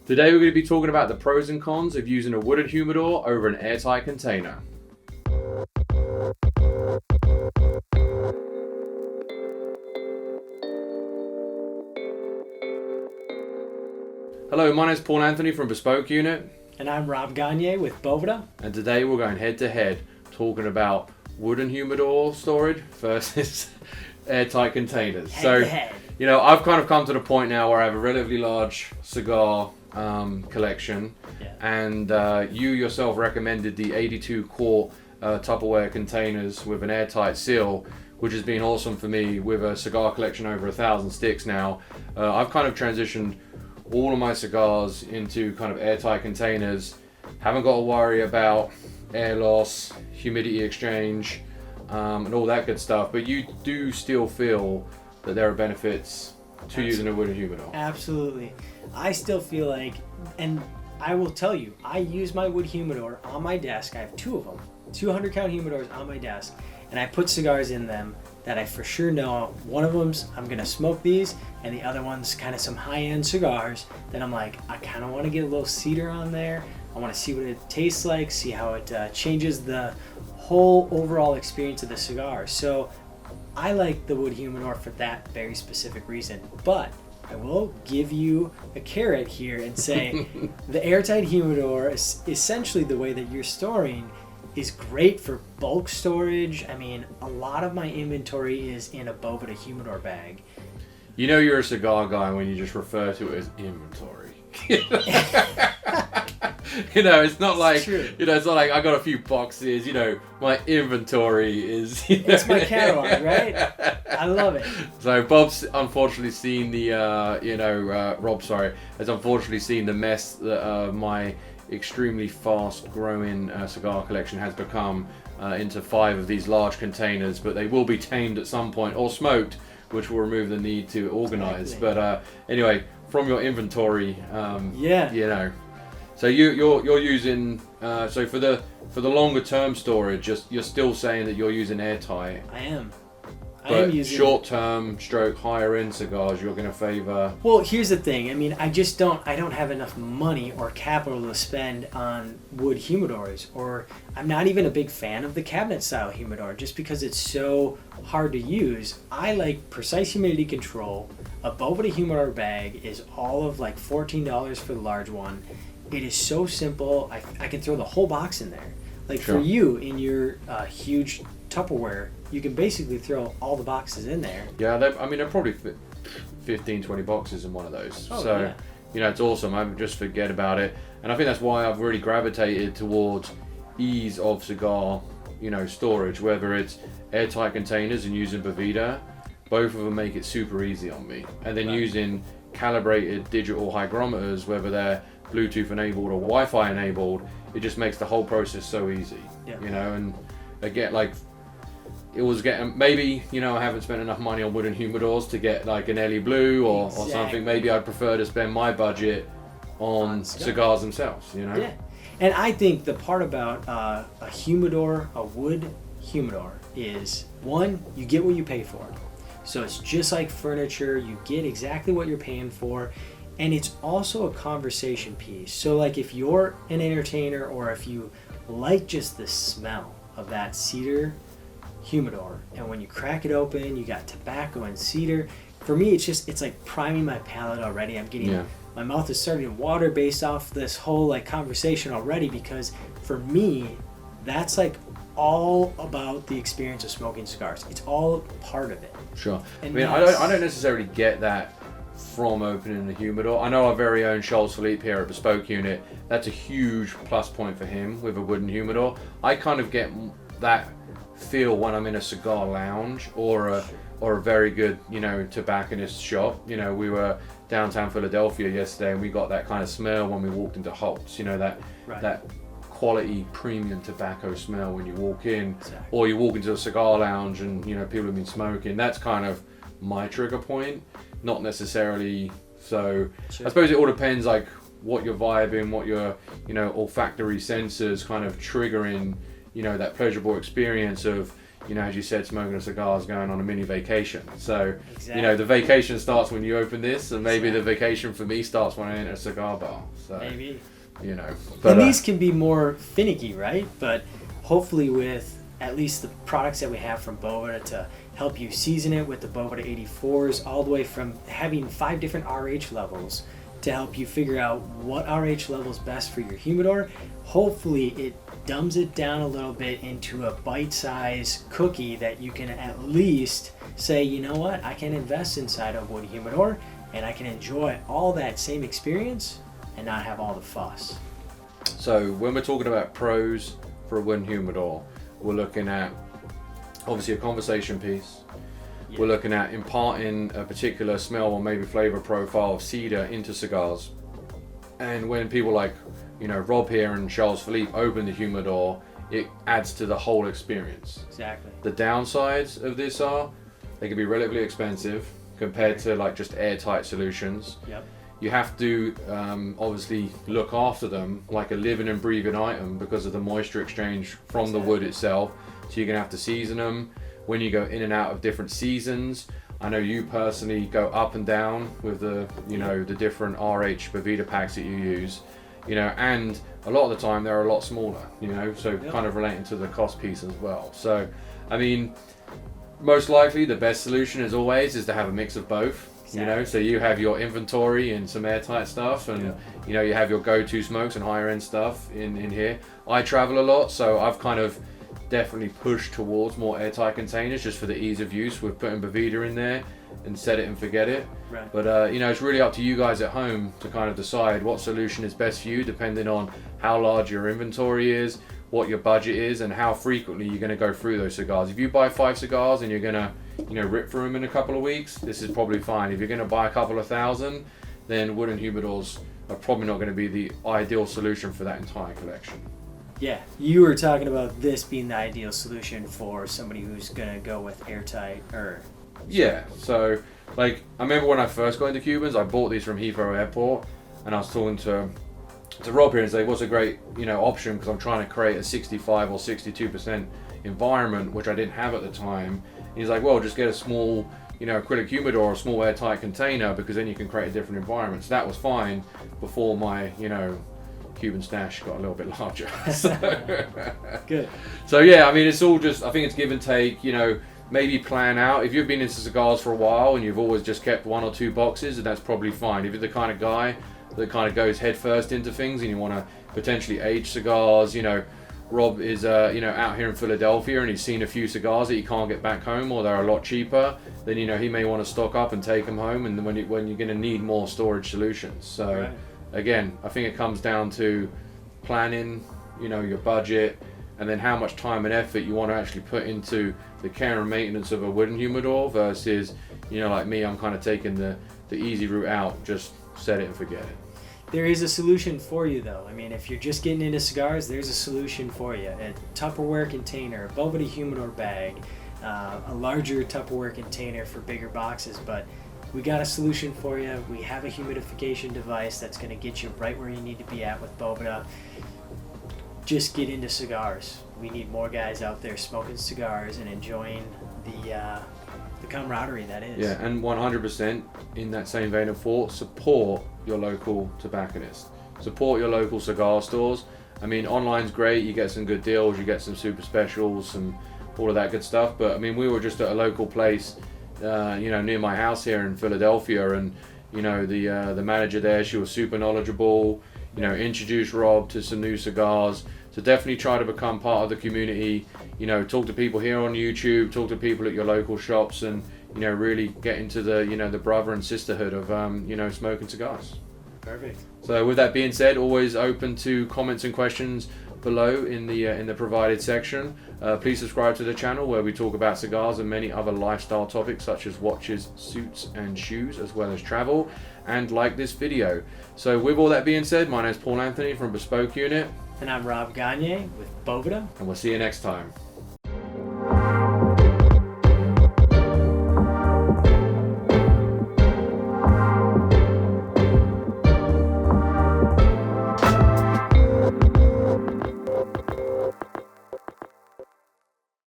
Today we're going to be talking about the pros and cons of using a wooden humidor over an airtight container. Hello, my name is Paul Anthony from Bespoke Unit. And I'm Rob Gagner with Boveda. And today we're going head to head talking about wooden humidor storage versus airtight containers. Head to head. You know, I've kind of come to the point now where I have a relatively large cigar collection, and you yourself recommended the 82 quart Tupperware containers with an airtight seal, which has been awesome for me with a cigar collection over 1,000 sticks now. I've kind of transitioned all of my cigars into kind of airtight containers. Haven't got to worry about air loss, humidity exchange, and all that good stuff, but you do still feel that there are benefits to using a wooden humidor. Absolutely. I still feel like, and I will tell you, I use my wood humidor on my desk. I have two of them, 200 count humidors on my desk, and I put cigars in them that I for sure know one of them's I'm gonna smoke these, and the other one's kind of some high-end cigars that I'm like, I kind of want to get a little cedar on there. I want to see what it tastes like, see how it changes the whole overall experience of the cigar. So I like the wood humidor for that very specific reason, but I will give you a carrot here and say the airtight humidor is essentially the way that you're storing is great for bulk storage. I mean, a lot of my inventory is in a Boveda humidor bag. You know you're a cigar guy when you just refer to it as inventory. You know, it's not like, you know, it's not like I got a few boxes, you know, my inventory is, you know. It's my catalog, right? I love it. So Bob's unfortunately seen the, Rob, has unfortunately seen the mess that my extremely fast growing cigar collection has become into 5 of these large containers, but they will be tamed at some point or smoked, which will remove the need to organize. Exactly. But anyway, from your inventory, you know, so you're using so for the longer term storage, you're still saying that you're using airtight. I am. But short term stroke higher end cigars you're going to favor. Well, here's the thing. I mean, I don't have enough money or capital to spend on wood humidors, or I'm not even a big fan of the cabinet style humidor just because it's so hard to use. I like precise humidity control. A Boveda humidor bag is all of like $14 for the large one. It is so simple. I can throw the whole box in there. Like for you in your huge Tupperware, you can basically throw all the boxes in there. Yeah, they're probably 15, 20 boxes in one of those. You know, it's awesome. I just forget about it. And I think that's why I've really gravitated towards ease of cigar, you know, storage, whether it's airtight containers and using Boveda. Both of them make it super easy on me. And then using calibrated digital hygrometers, whether they're Bluetooth enabled or Wi-Fi enabled, it just makes the whole process so easy. You know, and again, like, it was getting, maybe, you know, I haven't spent enough money on wooden humidors to get like an LE Blue or something. Maybe I'd prefer to spend my budget on cigars themselves, you know? Yeah. And I think the part about a humidor, a wood humidor, is one, you get what you pay for. So it's just like furniture, you get exactly what you're paying for. And it's also a conversation piece. So like if you're an entertainer or if you like just the smell of that cedar humidor, and when you crack it open, you got tobacco and cedar. For me, it's like priming my palate already. I'm getting, my mouth is starting to water based off this whole like conversation already, because for me, that's like all about the experience of smoking cigars. It's all part of it. Sure. And I mean, I don't necessarily get that from opening the humidor. I know our very own Charles Philippe here at Bespoke Unit, that's a huge plus point for him with a wooden humidor. I kind of get that feel when I'm in a cigar lounge or a very good, you know, tobacconist shop. You know, we were downtown Philadelphia yesterday and we got that kind of smell when we walked into Holt's, you know, that quality premium tobacco smell when you walk in. Or you walk into a cigar lounge and, you know, people have been smoking. That's kind of my trigger point, not necessarily. So I suppose it all depends, like what you're vibing, what your, you know, olfactory sensors kind of triggering, you know, that pleasurable experience of, you know, as you said, smoking a cigar is going on a mini vacation. So, Exactly. you know, the vacation starts when you open this, and maybe the vacation for me starts when I enter a cigar bar. So, Maybe. you know. But, And these can be more finicky, right? But hopefully with at least the products that we have from Boveda to help you season it with the Boveda 84s, all the way from having 5 different RH levels to help you figure out what RH level is best for your humidor. Hopefully it dumbs it down a little bit into a bite-sized cookie that you can at least say, you know what, I can invest inside a wood humidor and I can enjoy all that same experience and not have all the fuss. So when we're talking about pros for a wooden humidor, we're looking at obviously a conversation piece. Yeah. We're looking at imparting a particular smell or maybe flavor profile of cedar into cigars. And when people like, you know, Rob here and Charles Philippe open the humidor, it adds to the whole experience. Exactly. The downsides of this are they can be relatively expensive compared to like just airtight solutions. Yep. You have to obviously look after them like a living and breathing item because of the moisture exchange from the wood itself. So you're gonna have to season them when you go in and out of different seasons. I know you personally go up and down with the, you know, the different RH Boveda packs that you use, you know, and a lot of the time they're a lot smaller, you know, so kind of relating to the cost piece as well. So, I mean, most likely the best solution as always is to have a mix of both. You know, so you have your inventory and some airtight stuff, and you know, you have your go-to smokes and higher end stuff in here. I travel a lot, so I've kind of definitely pushed towards more airtight containers just for the ease of use with putting Boveda in there and set it and forget it. Right. But you know, it's really up to you guys at home to kind of decide what solution is best for you, depending on how large your inventory is, what your budget is, and how frequently you're going to go through those cigars. If you buy 5 cigars and you're going to, you know, rip through them in a couple of weeks, this is probably fine. If you're going to buy a couple of thousand, then wooden humidors are probably not going to be the ideal solution for that entire collection. Yeah, you were talking about this being the ideal solution for somebody who's gonna go with airtight or. Yeah, so like I remember when I first got into Cubans, I bought these from Heathrow Airport, and I was talking to Rob here and say, what's a great, you know, option, because I'm trying to create a 65 or 62% environment, which I didn't have at the time. And he's like, well, just get a small, you know, acrylic humidor or a small airtight container, because then you can create a different environment. So that was fine before my, you know, Cuban stash got a little bit larger. Good. So yeah, I mean, it's all just, I think it's give and take, you know, maybe plan out. If you've been into cigars for a while and you've always just kept 1 or 2 boxes, then that's probably fine. If you're the kind of guy that kind of goes head first into things and you want to potentially age cigars, you know, Rob is, you know, out here in Philadelphia and he's seen a few cigars that he can't get back home, or they're a lot cheaper, then, you know, he may want to stock up and take them home, and then when you're going to need more storage solutions. So Right. Again, I think it comes down to planning, you know, your budget, and then how much time and effort you want to actually put into the care and maintenance of a wooden humidor versus, you know, like me, I'm kind of taking the easy route out, just set it and forget it. There is a solution for you, though. I mean, if you're just getting into cigars, there's a solution for you. A Tupperware container, a Boveda humidor bag, a larger Tupperware container for bigger boxes, but we got a solution for you. We have a humidification device that's going to get you right where you need to be at with Boveda. Just get into cigars. We need more guys out there smoking cigars and enjoying the camaraderie that is. Yeah, and 100% in that same vein of thought, support your local tobacconist. Support your local cigar stores. I mean, online's great, you get some good deals, you get some super specials, some all of that good stuff, but I mean, we were just at a local place, you know, near my house here in Philadelphia, and you know, the manager there, she was super knowledgeable, you know, introduced Rob to some new cigars. So definitely try to become part of the community, you know, talk to people here on YouTube, talk to people at your local shops, and you know, really get into the, you know, the brother and sisterhood of you know, smoking cigars. Perfect. So with that being said, always open to comments and questions below in the provided section. Please subscribe to the channel where we talk about cigars and many other lifestyle topics such as watches, suits and shoes, as well as travel, and like this video. So with all that being said, my name is Paul Anthony from Bespoke Unit. And I'm Rob Gagner with Boveda. And we'll see you next time.